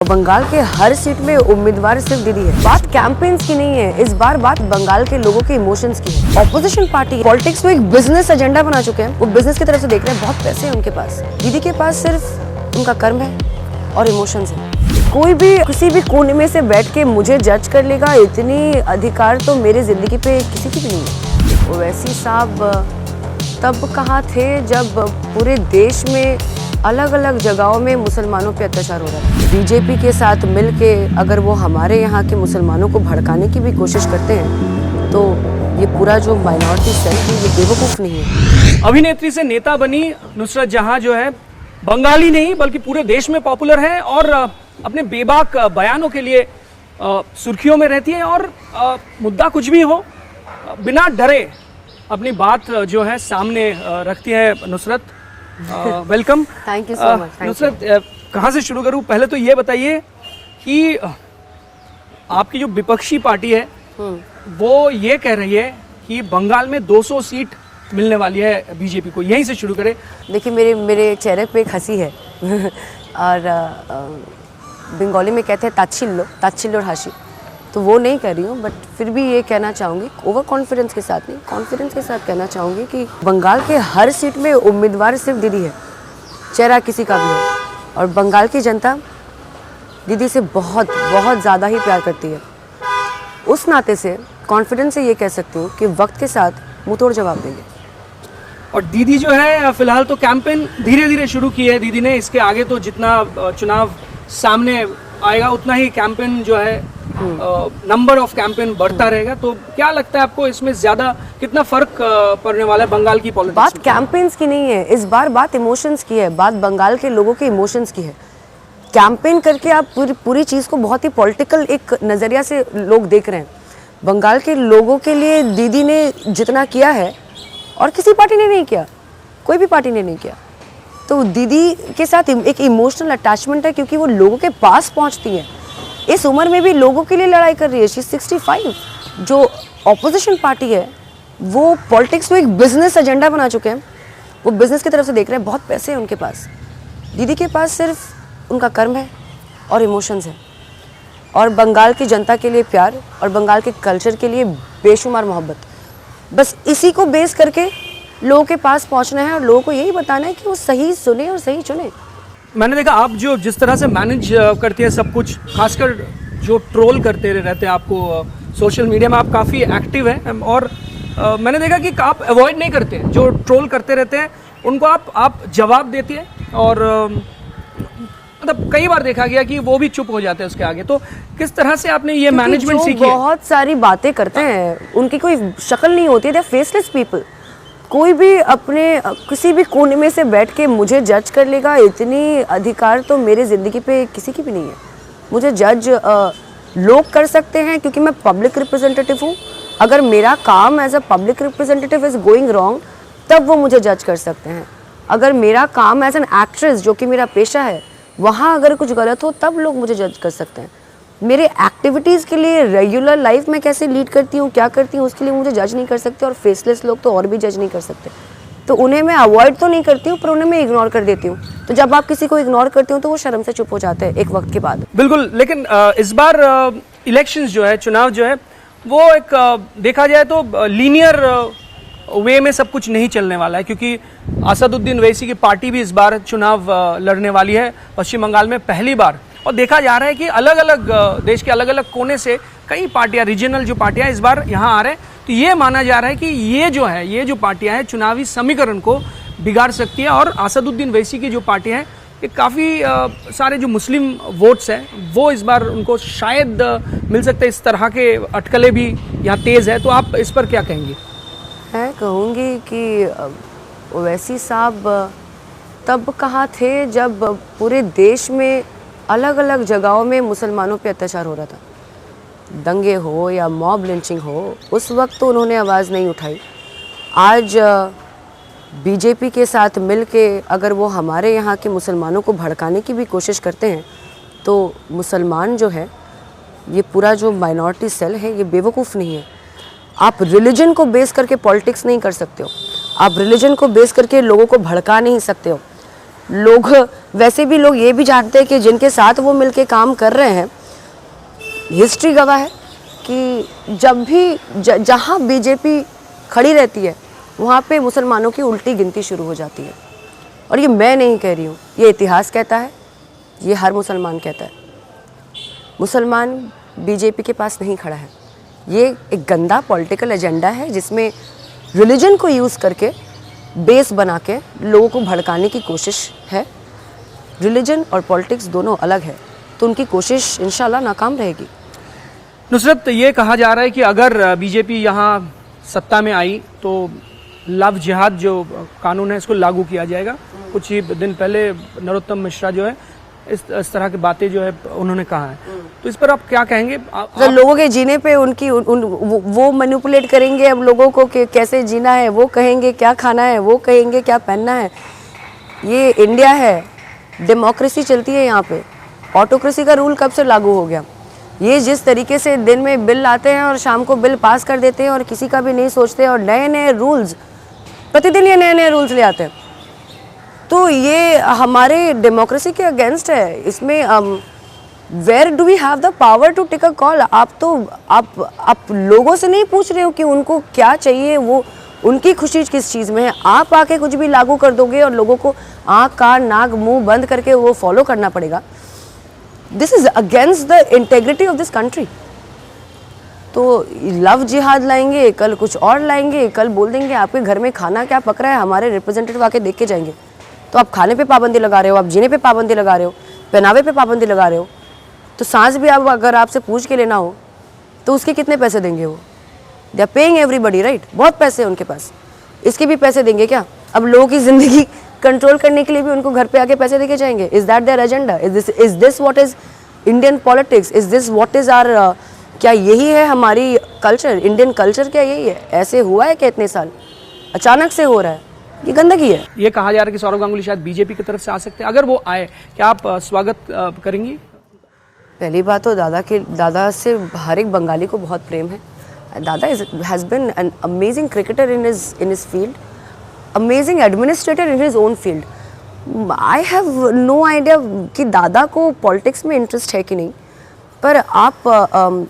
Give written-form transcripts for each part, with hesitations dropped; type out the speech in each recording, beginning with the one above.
बंगाल के हर सीट में उम्मीदवार सिर्फ दीदी है। बात कैंपेन्स की नहीं है, इस बार बात बंगाल के लोगों के इमोशंस की है। ऑपोजिशन पार्टी पॉलिटिक्स को एक बिजनेस एजेंडा बना चुके हैं, वो बिजनेस की तरफ से देख रहे हैं। बहुत पैसे हैं उनके पास, दीदी के पास सिर्फ उनका कर्म है और इमोशंस है। कोई भी किसी भी कोने में से बैठ के मुझे जज कर लेगा, इतनी अधिकार तो मेरी जिंदगी पे किसी की भी नहीं है। ओवैसी साहब तब कहाँ थे जब पूरे देश में अलग अलग जगहों में मुसलमानों पे अत्याचार हो रहा है। बीजेपी के साथ मिलके अगर वो हमारे यहाँ के मुसलमानों को भड़काने की भी कोशिश करते हैं तो ये पूरा जो माइनॉरिटी सेल है ये बेवकूफ़ नहीं है। अभिनेत्री से नेता बनी नुसरत जहां जो है बंगाली नहीं बल्कि पूरे देश में पॉपुलर है और अपने बेबाक बयानों के लिए सुर्खियों में रहती है और मुद्दा कुछ भी हो बिना डरे अपनी बात जो है सामने रखती है Nusrat. Welcome. Thank you so much. Nusrat, कहाँ से शुरू करूँ? पहले तो ये बताइए कि आपकी जो विपक्षी पार्टी है वो ये कह रही है कि बंगाल में 200 सीट मिलने वाली है बीजेपी को। यहीं से शुरू करें। देखिए, मेरे चेहरे पे एक हंसी है और बंगाली में कहते हैं ताच्छिल्लो हाशी, तो वो नहीं कर रही हूँ। बट फिर भी ये कहना चाहूँगी, ओवर कॉन्फिडेंस के साथ नहीं, कॉन्फिडेंस के साथ कहना चाहूँगी कि बंगाल के हर सीट में उम्मीदवार सिर्फ दीदी है, चेहरा किसी का भी हो। और बंगाल की जनता दीदी से बहुत बहुत ज़्यादा ही प्यार करती है। उस नाते से कॉन्फिडेंस से ये कह सकती हूँ कि वक्त के साथ मुँह तोड़ जवाब देंगे। और दीदी जो है फिलहाल तो कैंपेन धीरे धीरे शुरू की है दीदी ने। इसके आगे तो जितना चुनाव सामने आएगा उतना ही कैंपेन जो है नंबर ऑफ कैंपेन बढ़ता रहेगा। तो क्या लगता है आपको इसमें ज्यादा कितना फर्क पड़ने वाला है बंगाल की पॉलिटिक्स? बात कैंपेन्स की नहीं है, इस बार बात इमोशंस की है, बात बंगाल के लोगों के इमोशंस की है। कैंपेन करके आप पूरी चीज़ को बहुत ही पॉलिटिकल एक नज़रिया से लोग देख रहे हैं। बंगाल के लोगों के लिए दीदी ने जितना किया है और किसी पार्टी ने नहीं किया, कोई भी पार्टी ने नहीं किया। तो दीदी के साथ एक इमोशनल अटैचमेंट है क्योंकि वो लोगों के पास पहुंचती है। इस उम्र में भी लोगों के लिए लड़ाई कर रही है। शी 65। जो ऑपोजिशन पार्टी है वो पॉलिटिक्स को एक बिजनेस एजेंडा बना चुके हैं, वो बिजनेस की तरफ से देख रहे हैं। बहुत पैसे हैं उनके पास, दीदी के पास सिर्फ उनका कर्म है और इमोशंस है और बंगाल की जनता के लिए प्यार और बंगाल के कल्चर के लिए बेशुमार मोहब्बत। बस इसी को बेस करके लोगों के पास पहुंचना है और लोगों को यही बताना है कि वो सही सुने और सही चुने। मैंने देखा आप जो जिस तरह से मैनेज करती है सब कुछ, खासकर जो ट्रोल करते रहते हैं आपको सोशल मीडिया में, आप काफ़ी एक्टिव हैं और मैंने देखा कि आप अवॉइड नहीं करते हैं। जो ट्रोल करते रहते हैं उनको आप जवाब देती है और मतलब कई बार देखा गया कि वो भी चुप हो जाते हैं उसके आगे। तो किस तरह से आपने ये मैनेजमेंट सीखी है? बहुत सारी बातें करते हैं, उनकी कोई शक्ल नहीं होती, दे फेसलेस पीपल। कोई भी अपने किसी भी कोने में से बैठ के मुझे जज कर लेगा, इतनी अधिकार तो मेरी ज़िंदगी पे किसी की भी नहीं है। मुझे जज लोग कर सकते हैं क्योंकि मैं पब्लिक रिप्रेजेंटेटिव हूँ। अगर मेरा काम as a public representative is going wrong तब वो मुझे जज कर सकते हैं। अगर मेरा काम एज एन एक्ट्रेस, जो कि मेरा पेशा है, वहाँ अगर कुछ गलत हो तब लोग मुझे जज कर सकते हैं। मेरे एक्टिविटीज़ के लिए रेगुलर लाइफ में कैसे लीड करती हूँ, क्या करती हूँ, उसके लिए मुझे जज नहीं कर सकते और फेसलेस लोग तो और भी जज नहीं कर सकते। तो उन्हें मैं अवॉइड तो नहीं करती हूँ पर उन्हें मैं इग्नोर कर देती हूँ। तो जब आप किसी को इग्नोर करते हो तो वो शर्म से चुप हो जाते हैं एक वक्त के बाद। बिल्कुल। लेकिन इस बार इलेक्शंस जो है, चुनाव जो है, वो एक देखा जाए तो लीनियर वे में सब कुछ नहीं चलने वाला है क्योंकि असदुद्दीन ओवैसी की पार्टी भी इस बार चुनाव लड़ने वाली है पश्चिम बंगाल में पहली बार। और देखा जा रहा है कि अलग अलग देश के अलग अलग कोने से कई पार्टियां, रीजनल जो पार्टियां इस बार यहाँ आ रहे हैं। तो ये माना जा रहा है कि ये जो पार्टियां हैं चुनावी समीकरण को बिगाड़ सकती है। और असदुद्दीन ओवैसी की जो पार्टियां हैं ये काफ़ी सारे जो मुस्लिम वोट्स हैं वो इस बार उनको शायद मिल सकते हैं। इस तरह के अटकलें भी यहाँ तेज़ है। तो आप इस पर क्या कहेंगे? मैं कहूँगी कि ओवैसी साहब तब कहाँ थे जब पूरे देश में अलग अलग जगहों में मुसलमानों पे अत्याचार हो रहा था, दंगे हो या मॉब लिंचिंग हो, उस वक्त तो उन्होंने आवाज़ नहीं उठाई। आज बीजेपी के साथ मिलके अगर वो हमारे यहाँ के मुसलमानों को भड़काने की भी कोशिश करते हैं तो मुसलमान जो है, ये पूरा जो माइनॉरिटी सेल है, ये बेवकूफ़ नहीं है। आप रिलीजन को बेस करके पॉलिटिक्स नहीं कर सकते हो, आप रिलीजन को बेस करके लोगों को भड़का नहीं सकते हो। लोग वैसे भी लोग ये भी जानते हैं कि जिनके साथ वो मिलके काम कर रहे हैं, हिस्ट्री गवाह है कि जब भी जहाँ बीजेपी खड़ी रहती है वहाँ पे मुसलमानों की उल्टी गिनती शुरू हो जाती है। और ये मैं नहीं कह रही हूँ, ये इतिहास कहता है, ये हर मुसलमान कहता है। मुसलमान बीजेपी के पास नहीं खड़ा है। ये एक गंदा पॉलिटिकल एजेंडा है जिसमें रिलीजन को यूज़ करके बेस बना के लोगों को भड़काने की कोशिश है। रिलीजन और पॉलिटिक्स दोनों अलग है, तो उनकी कोशिश इंशाल्लाह नाकाम रहेगी। नुसरत, ये कहा जा रहा है कि अगर बीजेपी यहाँ सत्ता में आई तो लव जिहाद जो कानून है इसको लागू किया जाएगा। कुछ ही दिन पहले नरोत्तम मिश्रा जो है इस तरह की बातें जो है उन्होंने कहा है, तो इस पर आप क्या कहेंगे? तो लोगों के जीने पे उनकी वो मैनिपुलेट करेंगे अब लोगों को कि कैसे जीना है, वो कहेंगे क्या खाना है, वो कहेंगे क्या पहनना है। ये इंडिया है, डेमोक्रेसी चलती है यहाँ पे। ऑटोक्रेसी का रूल कब से लागू हो गया? ये जिस तरीके से दिन में बिल लाते हैं और शाम को बिल पास कर देते हैं और किसी का भी नहीं सोचते और नए नए रूल्स प्रतिदिन ये नए नए रूल्स ले आते हैं, तो ये हमारे डेमोक्रेसी के अगेंस्ट है। इसमें where do we have the power to take a call? आप लोगों से नहीं पूछ रहे हो कि उनको क्या चाहिए, वो उनकी खुशी किस चीज़ में है। आप आके कुछ भी लागू कर दोगे और लोगों को आँख कान नाक मुंह बंद करके वो फॉलो करना पड़ेगा। This is against the integrity of this country. तो लव जिहाद लाएंगे, कल कुछ और लाएंगे, कल बोल देंगे आपके घर में खाना क्या पक रहा है, हमारे रिप्रेजेंटेटिव आके देख के जाएंगे। तो आप खाने पे पाबंदी लगा रहे हो, आप जीने पे पाबंदी लगा रहे हो, पहनावे पे पाबंदी लगा रहे हो। तो सांस भी आप अगर आपसे पूछ के लेना हो तो उसके कितने पैसे देंगे? वो they are paying everybody, right? बहुत पैसे हैं उनके पास, इसके भी पैसे देंगे क्या? अब लोगों की ज़िंदगी कंट्रोल करने के लिए भी उनको घर पे आके पैसे देके जाएंगे। Is that their agenda? Is this what is Indian politics? Is this what is our क्या यही है हमारी कल्चर? इंडियन कल्चर क्या यही है? ऐसे हुआ है क्या इतने साल? अचानक से हो रहा है, ये गंदगी है। ये कहा जा रहा है कि सौरव गांगुली शायद बीजेपी की तरफ से आ सकते हैं। अगर वो आए, क्या आप स्वागत करेंगी? पहली बात तो दादा से हर एक बंगाली को बहुत प्रेम है। Dada has been an amazing cricketer in his field, amazing administrator in his own field. I have no idea कि दादा को पॉलिटिक्स में इंटरेस्ट है कि नहीं, पर आप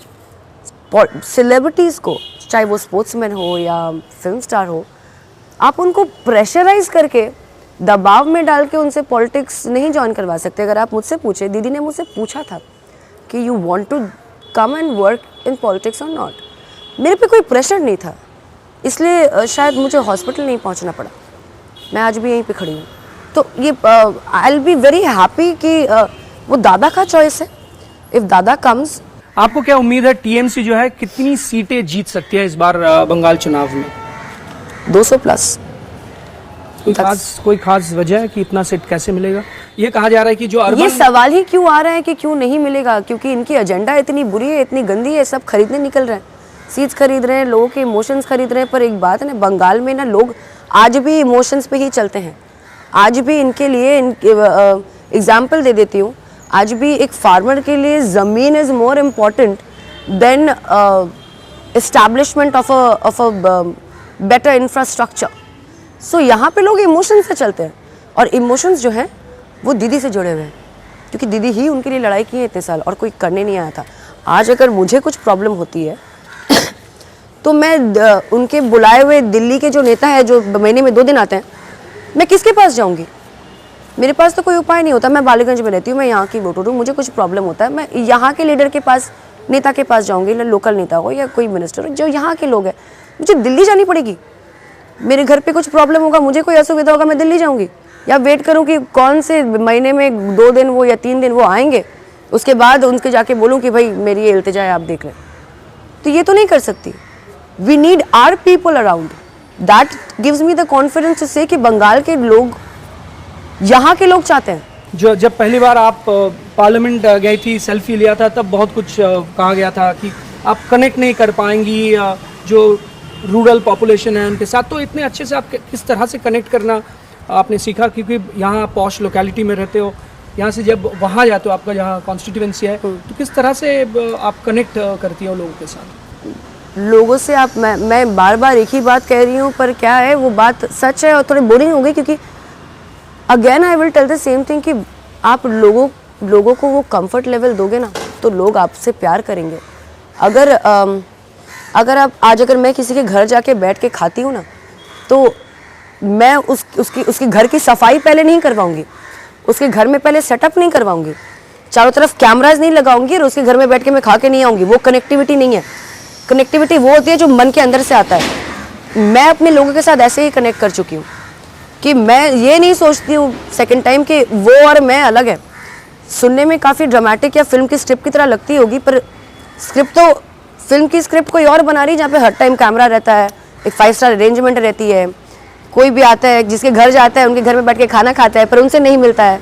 सेलिब्रिटीज़ को, चाहे वो स्पोर्ट्समैन हो या फिल्म स्टार हो, आप उनको प्रेशराइज करके दबाव में डाल के उनसे पॉलिटिक्स नहीं ज्वाइन करवा सकते। अगर आप मुझसे पूछे, दीदी ने मुझसे पूछा था कि you want to come and work in politics और नॉट, मेरे पे कोई प्रेशर नहीं था, इसलिए शायद मुझे हॉस्पिटल नहीं पहुंचना पड़ा। मैं आज भी यहीं पे खड़ी हूँ। तो ये I will be very happy कि वो दादा का चॉइस है। इफ़ दादा कम्स। आपको क्या उम्मीद है टीएमसी जो है कितनी सीटें जीत सकती है इस बार बंगाल चुनाव में? 200 प्लस। कोई खास वजह है कि इतना सीट कैसे मिलेगा? ये कहा जा रहा है कि जो ये सवाल ही क्यों आ रहा है कि क्यों नहीं मिलेगा? क्योंकि इनकी एजेंडा इतनी बुरी है, इतनी गंदी है, सब खरीदने निकल रहे हैं, सीट्स खरीद रहे हैं, लोगों के इमोशंस खरीद रहे हैं। पर एक बात है ना, बंगाल में ना लोग आज भी इमोशंस पे ही चलते हैं। आज भी इनके लिए एग्जाम्पल दे देती हूँ, आज भी एक फार्मर के लिए ज़मीन is more important than establishment of a better infrastructure. So यहाँ पे लोग इमोशंस से चलते हैं, और इमोशंस जो हैं वो दीदी से जुड़े हुए हैं, क्योंकि दीदी ही उनके लिए लड़ाई की है इतने साल और कोई करने नहीं आया था। आज अगर मुझे कुछ प्रॉब्लम होती है तो मैं उनके बुलाए हुए दिल्ली के जो नेता है, जो महीने में 2 दिन आते हैं, मैं किसके पास जाऊंगी? मेरे पास तो कोई उपाय नहीं होता। मैं बालीगंज में रहती हूँ, मैं यहाँ की वोटर हूँ, मुझे कुछ प्रॉब्लम होता है, मैं यहाँ के लीडर के पास, नेता के पास जाऊँगी, लोकल नेता हो या कोई मिनिस्टर हो जो यहाँ के लोग हैं। मुझे दिल्ली जानी पड़ेगी? मेरे घर पे कुछ प्रॉब्लम होगा, मुझे कोई असुविधा होगा, मैं दिल्ली जाऊँगी? या वेट करूँ कि कौन से महीने में 2 दिन वो या 3 दिन वो आएंगे, उसके बाद उनके जाके बोलूँ कि भाई मेरी ये इल्तिजा है, आप देख लें? तो ये तो नहीं कर सकती। We need our people around. That gives me the confidence to say कि बंगाल के लोग, यहाँ के लोग चाहते हैं। जो जब पहली बार आप पार्लियामेंट गई थी, सेल्फी लिया था, तब बहुत कुछ कहा गया था कि आप कनेक्ट नहीं कर पाएंगी जो रूरल पॉपुलेशन है उनके साथ। तो इतने अच्छे से आप किस तरह से कनेक्ट करना आपने सीखा? क्योंकि यहाँ पॉश लोकेलिटी में रहते हो, यहाँ से जब वहाँ जाते हो, आपका जहाँ कॉन्स्टिट्यूएंसी है, तो किस तरह से आप कनेक्ट करती हो लोगों के साथ? लोगों से आप, मैं बार बार एक ही बात कह रही हूँ, पर क्या है वो बात सच है और थोड़ी बोरिंग हो गई, क्योंकि again I will tell the same thing कि आप लोगों को वो कंफर्ट लेवल दोगे ना तो लोग आपसे प्यार करेंगे। अगर मैं किसी के घर जाके बैठ के खाती हूँ ना तो मैं उसके घर की सफाई पहले नहीं करवाऊंगी, उसके घर में पहले सेटअप नहीं करवाऊंगी, चारों तरफ कैमराज नहीं लगाऊंगी और उसके घर में बैठ के मैं खा के नहीं आऊँगी। वो कनेक्टिविटी नहीं है। कनेक्टिविटी वो होती है जो मन के अंदर से आता है। मैं अपने लोगों के साथ ऐसे ही कनेक्ट कर चुकी हूँ कि मैं ये नहीं सोचती हूँ सेकंड टाइम कि वो और मैं अलग है। सुनने में काफ़ी ड्रामेटिक या फिल्म की स्क्रिप्ट की तरह लगती होगी, पर स्क्रिप्ट तो फिल्म की स्क्रिप्ट कोई और बना रही है जहाँ पे हर टाइम कैमरा रहता है, एक 5 स्टार अरेंजमेंट रहती है, कोई भी आता है जिसके घर जाता है उनके घर में बैठ के खाना खाता है पर उनसे नहीं मिलता है।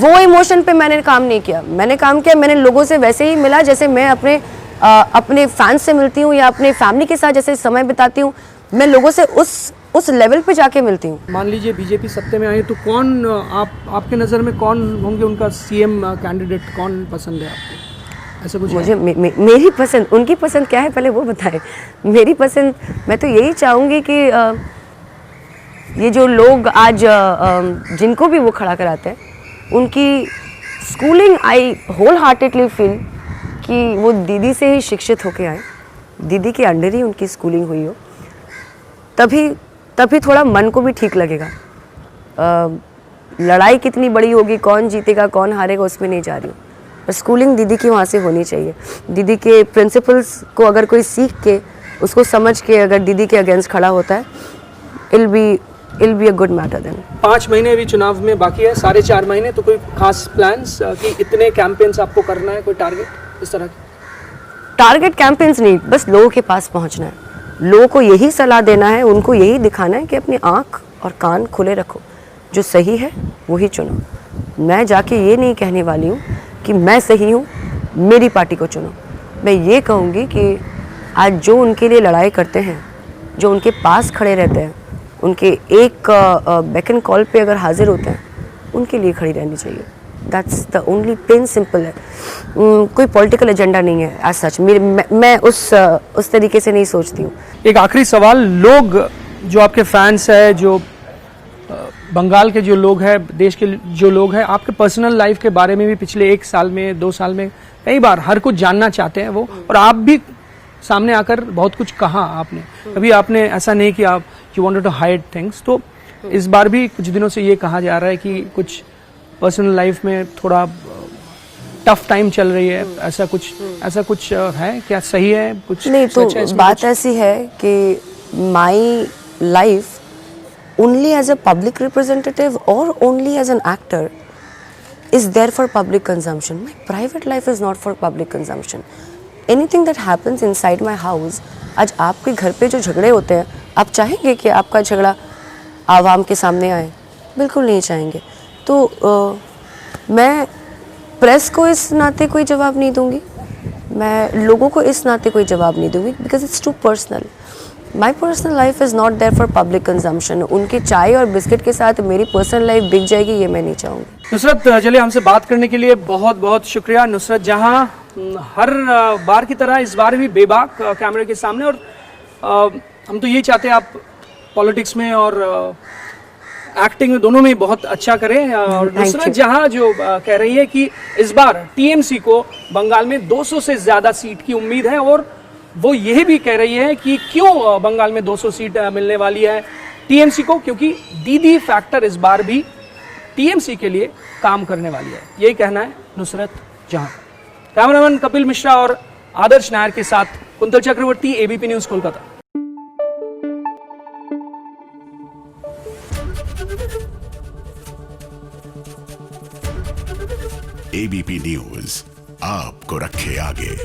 वो इमोशन पे मैंने काम नहीं किया। मैंने लोगों से वैसे ही मिला जैसे मैं अपने फैंस से मिलती हूँ या अपने फैमिली के साथ जैसे समय बिताती हूँ। मैं लोगों से उस लेवल पे जाके मिलती हूँ। मान लीजिए बीजेपी सत्ते में आई तो कौन आपके नज़र में कौन होंगे उनका सीएम कैंडिडेट, कौन पसंद है आपको? ऐसा कुछ मुझे मेरी पसंद, उनकी पसंद क्या है पहले वो बताएं। मेरी पसंद, मैं तो यही चाहूँगी कि ये जो लोग आज जिनको भी वो खड़ा कराते हैं उनकी स्कूलिंग आई होल हार्टेडली फील कि वो दीदी से ही शिक्षित होके आए, दीदी के अंडर ही उनकी स्कूलिंग हुई हो, तभी थोड़ा मन को भी ठीक लगेगा। लड़ाई कितनी बड़ी होगी, कौन जीतेगा कौन हारेगा उसमें नहीं जा रही हूँ, पर स्कूलिंग दीदी की वहाँ से होनी चाहिए। दीदी के प्रिंसिपल्स को अगर कोई सीख के उसको समझ के अगर दीदी के अगेंस्ट खड़ा होता है, it'll be a good matter then. 5 महीने अभी चुनाव में बाकी है, 4.5 महीने, तो कोई खास प्लान्स कि इतने कैंपेन्स आपको करना है, कोई टारगेट इस तरह की? टारगेट कैंपेन्स नहीं, बस लोगों के पास पहुंचना है, लोगों को यही सलाह देना है, उनको यही दिखाना है कि अपनी आँख और कान खुले रखो, जो सही है वही चुनो। मैं जाके ये नहीं कहने वाली हूँ कि मैं सही हूँ, मेरी पार्टी को चुनो। मैं ये कहूँगी कि आज जो उनके लिए लड़ाई करते हैं, जो उनके पास खड़े रहते हैं, उनके एक बैक एंड कॉल पे अगर हाजिर होते हैं, उनके लिए खड़ी रहनी चाहिए। That's the only plain simple है। कोई पॉलिटिकल एजेंडा नहीं है एज सच। मैं उस तरीके से नहीं सोचती हूँ। एक आखिरी सवाल, लोग जो आपके फैंस है, जो बंगाल के जो लोग हैं, देश के जो लोग हैं, आपके पर्सनल लाइफ के बारे में भी पिछले 1 साल में 2 साल में कई बार हर कुछ जानना चाहते हैं वो, और आप भी सामने आकर बहुत कुछ कहा आपने, कभी आपने ऐसा नहीं कि आप you wanted to hide things. तो इस बार भी कुछ दिनों से ये कहा जा रहा है कि कुछ पर्सनल लाइफ में थोड़ा टफ टाइम चल रही है, ऐसा कुछ है क्या? सही है कुछ? नहीं, तो बात ऐसी है कि my life only as a public representative or only as an actor is there for public consumption. My private life is not for public consumption. Anything that happens inside my house, आज आपके घर पे जो झगड़े होते हैं, आप चाहेंगे कि आपका झगड़ा आवाम के सामने आए? बिल्कुल नहीं चाहेंगे। तो मैं प्रेस को इस नाते कोई जवाब नहीं दूंगी, मैं लोगों को इस नाते कोई जवाब नहीं दूंगी, because it's too personal. My personal life is not there for public consumption. उनके चाय और बिस्किट के साथ मेरी पर्सनल लाइफ बिक जाएगी, ये मैं नहीं चाहूँगी। नुसरत, चलिए हमसे बात करने के लिए बहुत बहुत शुक्रिया। नुसरत जहाँ हर बार की तरह इस बार भी बेबाक कैमरे के सामने, और हम तो यही चाहते हैं आप पॉलिटिक्स में और एक्टिंग में दोनों में बहुत अच्छा करें। और नुसरत जहाँ जो कह रही है कि इस बार टीएमसी को बंगाल में 200 से ज़्यादा सीट की उम्मीद है, और वो यह भी कह रही है कि क्यों बंगाल में 200 सीट मिलने वाली है टीएमसी को, क्योंकि दीदी फैक्टर इस बार भी टीएमसी के लिए काम करने वाली है। यही कहना है नुसरत जहां। कैमरामैन कपिल मिश्रा और आदर्श नायर के साथ Kuntal Chakraborty, ABP News Kolkata. ABP News आपको रखे आगे।